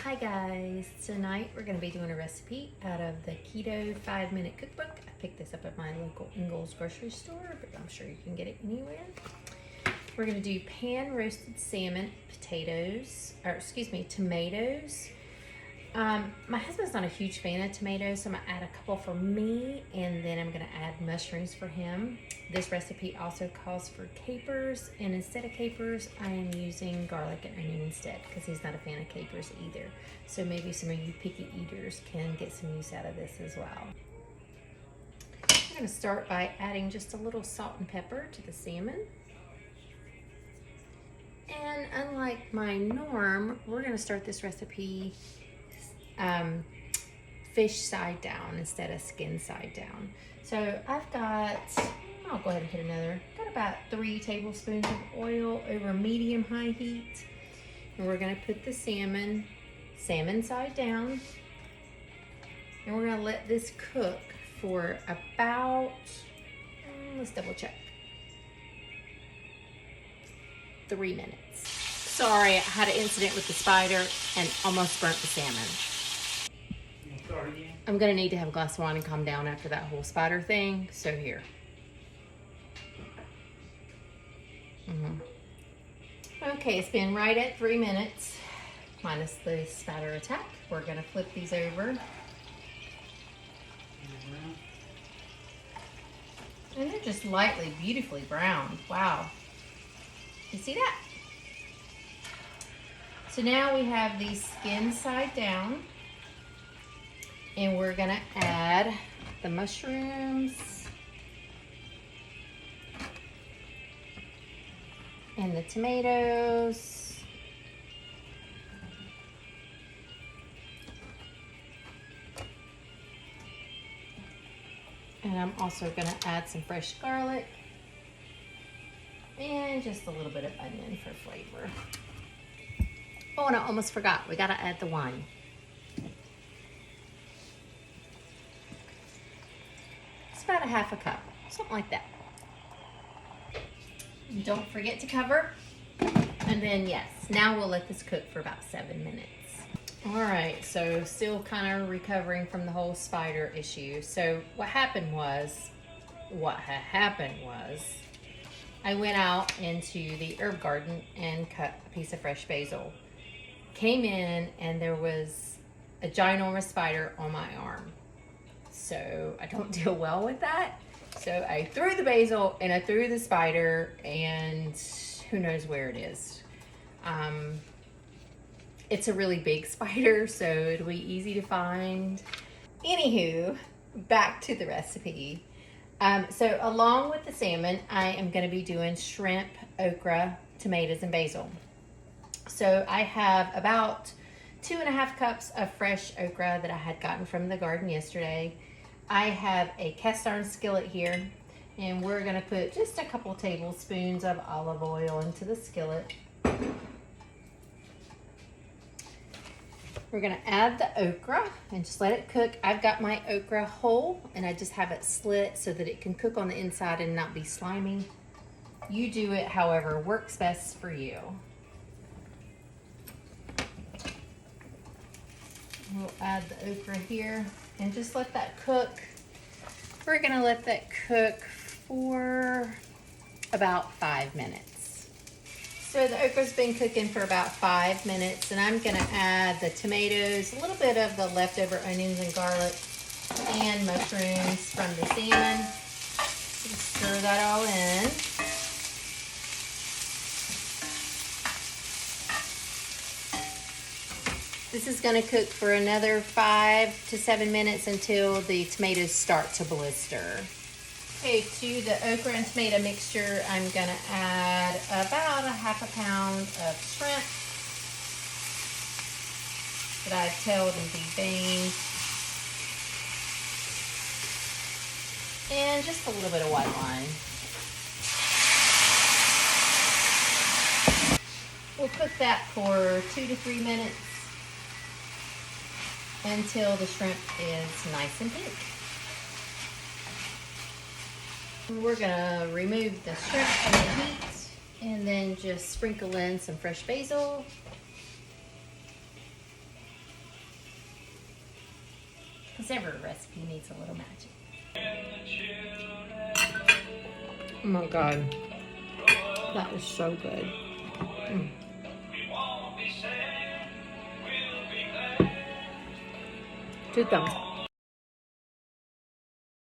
Hi guys, tonight we're going to be doing a recipe out of the Keto 5-Minute Cookbook. I picked this up at my local Ingles grocery store, but I'm sure you can get it anywhere. We're going to do pan roasted salmon, tomatoes. My husband's not a huge fan of tomatoes, so I'm going to add a couple for me, and then I'm going to add mushrooms for him. This recipe also calls for capers, and instead of capers, I am using garlic and onion instead, because he's not a fan of capers either. So maybe some of you picky eaters can get some use out of this as well. I'm going to start by adding just a little salt and pepper to the salmon. And unlike my norm, we're going to start this recipe fish side down instead of skin side down. So I've got, I'll go ahead and put got about 3 tablespoons of oil over medium-high heat. And we're going to put the salmon side down. And we're going to let this cook for about, let's double check, 3 minutes. Sorry, I had an incident with the spider and almost burnt the salmon. I'm gonna need to have a glass of wine and calm down after that whole spider thing, so here. Okay, it's been right at 3 minutes, minus the spider attack. We're gonna flip these over. And they're just lightly, beautifully browned. Wow. You see that? So now we have these skin side down. And we're gonna add the mushrooms and the tomatoes. And I'm also gonna add some fresh garlic and just a little bit of onion for flavor. Oh, and I almost forgot, we gotta add the wine. About a half a cup, something like that. And don't forget to cover. And then yes, now we'll let this cook for about 7 minutes. All right, so still kind of recovering from the whole spider issue. So what happened was, I went out into the herb garden and cut a piece of fresh basil. Came in and there was a ginormous spider on my arm. So I don't deal well with that. So I threw the basil and I threw the spider, and who knows where it is. It's a really big spider, so it'll be easy to find. Anywho, back to the recipe. So along with the salmon, I am gonna be doing shrimp, okra, tomatoes, and basil. So I have about 2.5 cups of fresh okra that I had gotten from the garden yesterday. I have a cast iron skillet here, and we're gonna put just a couple tablespoons of olive oil into the skillet. We're gonna add the okra and just let it cook. I've got my okra whole, and I just have it slit so that it can cook on the inside and not be slimy. You do it however works best for you. We'll add the okra here and just let that cook. We're gonna let that cook for about 5 minutes. So the okra's been cooking for about 5 minutes, and I'm gonna add the tomatoes, a little bit of the leftover onions and garlic, and mushrooms from the salmon. Just stir that all in. This is going to cook for another 5 to 7 minutes until the tomatoes start to blister. Okay, to the okra and tomato mixture, I'm going to add about 1/2 pound of shrimp that I've peeled and deveined. And just a little bit of white wine. We'll cook that for 2 to 3 minutes. Until the shrimp is nice and pink. We're gonna remove the shrimp from the heat and then just sprinkle in some fresh basil Because every recipe needs a little magic. Oh my God. That is so good. Mm. 2 thumbs up.